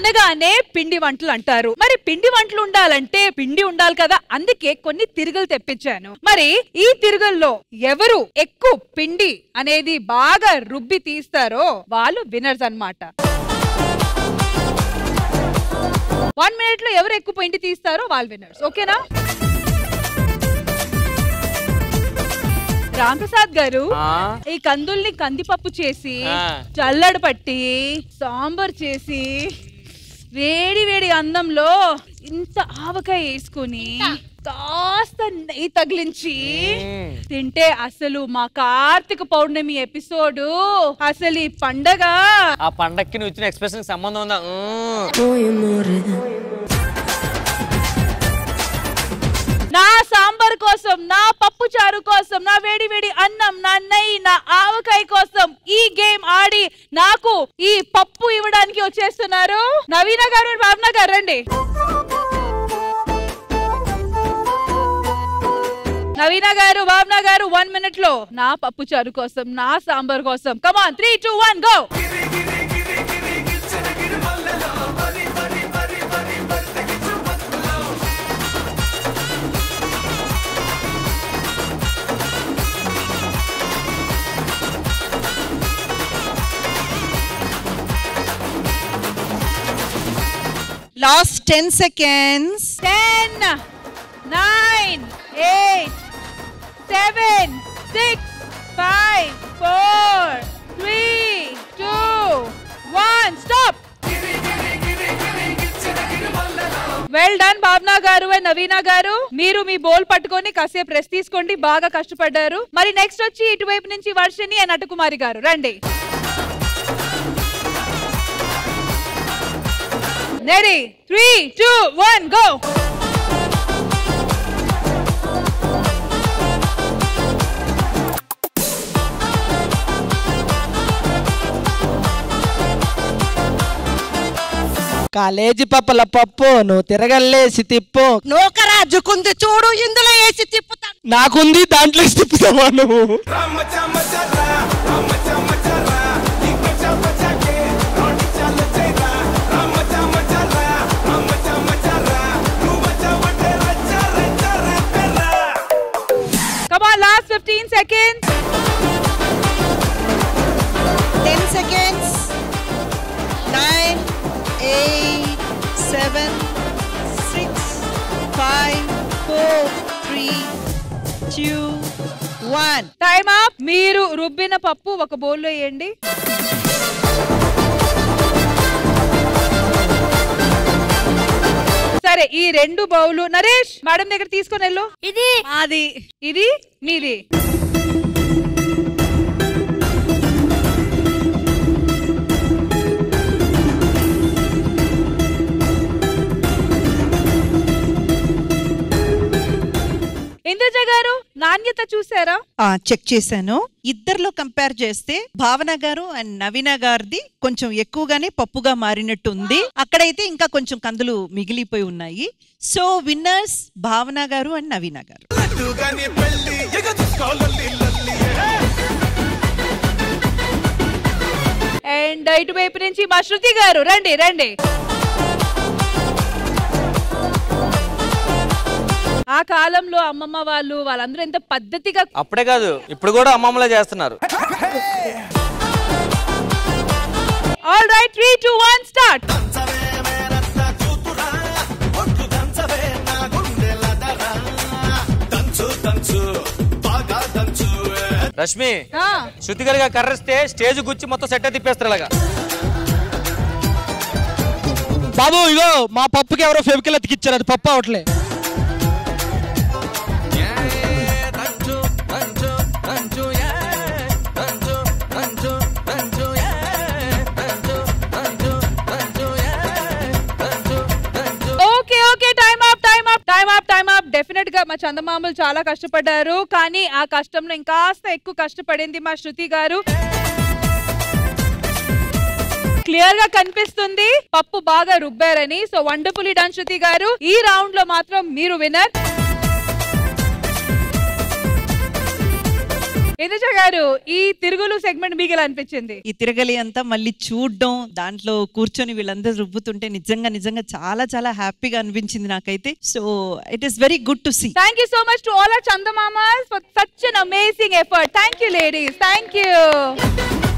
అనగానే పిండి వంటలు అంటారు. మరి పిండి వంటలు ఉండాలంటే పిండి ఉండాలి కదా, అందుకే కొన్ని తిరుగులు తెప్పించాను. మరి ఈ తిరుగుల్లో ఎవరు ఎక్కువ పిండి అనేది బాగా రుబ్బి తీస్తారో వాళ్ళు విన్నర్స్ అన్నమాట. 1 minute లో ఎవరు ఎక్కువ పిండి తీస్తారో వాళ్ళు విన్నర్స్. ఓకేనా? రాంప్రసాద్ గారు, ఈ కందుల్ని కందిపప్పు చేసి చల్లడ పట్టి సాంబార్ చేసి వేడి వేడి అన్నంలో ఇంత ఆవకాయ వేసుకుని కాస్త నెయ్యి తగిలించి తింటే అసలు మా కార్తీక పౌర్ణమి ఎపిసోడ్ అసలు ఈ పండగ. ఆ పండక్కి నువ్వు ఇచ్చిన ఎక్స్ప్రెషన్ సంబంధం ఉందా? నా సాంబార్ కోసం, నా పప్పు చారు కోసం, నా వేడి వేడి అన్నం, నా నెయ్యి, నా ఆవకాయ కోసం ఈ గేమ్ ఆడి నాకు ఈ పప్పు ఇవ్వడానికి వచ్చేస్తున్నారు నవీన గారు, భావన గారు. రండి. నవీన గారు, భావన గారు 1 minute లో నా పప్పు చారు కోసం, నా సాంబార్ కోసం. కమాన్, 3, 2, 1 go. Last 10 seconds. 10, 9, 8, 7, 6, 5, 4, 3, 2, 1. Stop. Well done భావన గారు అండ్ నవీన గారు. మీరు మీ బౌల్ పట్టుకొని కాసేపు రెస్ట్ తీసుకోండి, బాగా కష్టపడ్డారు. మరి నెక్స్ట్ వచ్చి ఇటువైపు నుంచి వర్షిణి అండ్ నటకుమారి గారు. రండి. Ready? 3, 2, 1 go. కాలేజీ పప్పుల పప్పు నువ్వు తిరగలేసి తిప్పు. నూకరాజుకుంది చూడు, ఇందులో వేసి తిప్పుతా. నాకుంది, దాంట్లో వేసి తిప్పుతావా నువ్వు? Come on, last 15 seconds. 10 seconds. 9, 8, 7, 6, 5, 4, 3, 2, 1. Time up. మీరు రుబ్బిన పప్పు ఒక బౌల్లో వేయండి. సరే, ఈ 2 బౌలు నరేష్ మేడం దగ్గర తీసుకొని వెళ్ళు. ఇది మాది, ఇది మీది. ఇంద్రజ గారు, నాణ్యత చూసారా? చెక్ చేశాను. ఇద్దరిలో కంపేర్ చేస్తే భావన గారు అండ్ నవీన గారిది కొంచెం ఎక్కువగానే పప్పుగా మారినట్టు ఉంది. అక్కడైతే ఇంకా కొంచెం కందులు మిగిలిపోయి ఉన్నాయి. సో విన్నర్స్ భావన గారు అండ్ నవీన గారు. అండ్ ఇటువైపు నుంచి మా శృతి గారు. రండి రండి. ఆ కాలంలో అమ్మమ్మ వాళ్ళందరూ ఎంత పద్ధతిగా. అప్పుడే కాదు, ఇప్పుడు కూడా అమ్మమ్మలే చేస్తున్నారు. All right, 3, 2, 1 start. Rashmi, Shruti గారిగా కర్రిస్తే స్టేజ్ గుచ్చి మొత్తం సెట్ తిప్పేస్తారు ఇలాగా. బాబు ఇగో మా పప్పుకి ఎవరో ఫెవికల్ అతికిచ్చారు, అది పప్పు అవట్లే. డెఫినెట్ గా మా చందమామలు చాలా కష్టపడ్డారు, కానీ ఆ కష్టంలో ఇంకాస్త ఎక్కువ కష్టపడింది మా శృతి గారు. క్లియర్ గా కనిపిస్తుంది పప్పు బాగా రుబ్బారని. సో వండర్ఫుల్లీ డన్ శృతి గారు. ఈ రౌండ్ లో మాత్రం మీరు విన్నర్. ఇంద్రజ గారు ఈ తిరుగులు సెగ్మెంట్ మీకు ఎలా అనిపించింది? ఈ తిరగలి అంతా మళ్ళీ చూడడం, దాంట్లో కూర్చొని వీళ్ళందరూ రుబ్బుతుంటే నిజంగా చాలా చాలా హ్యాపీగా అనిపించింది నాకైతే. So it is very good to see. Thank you so much to all our Chandamamas for such an amazing effort. Thank you ladies. Thank you.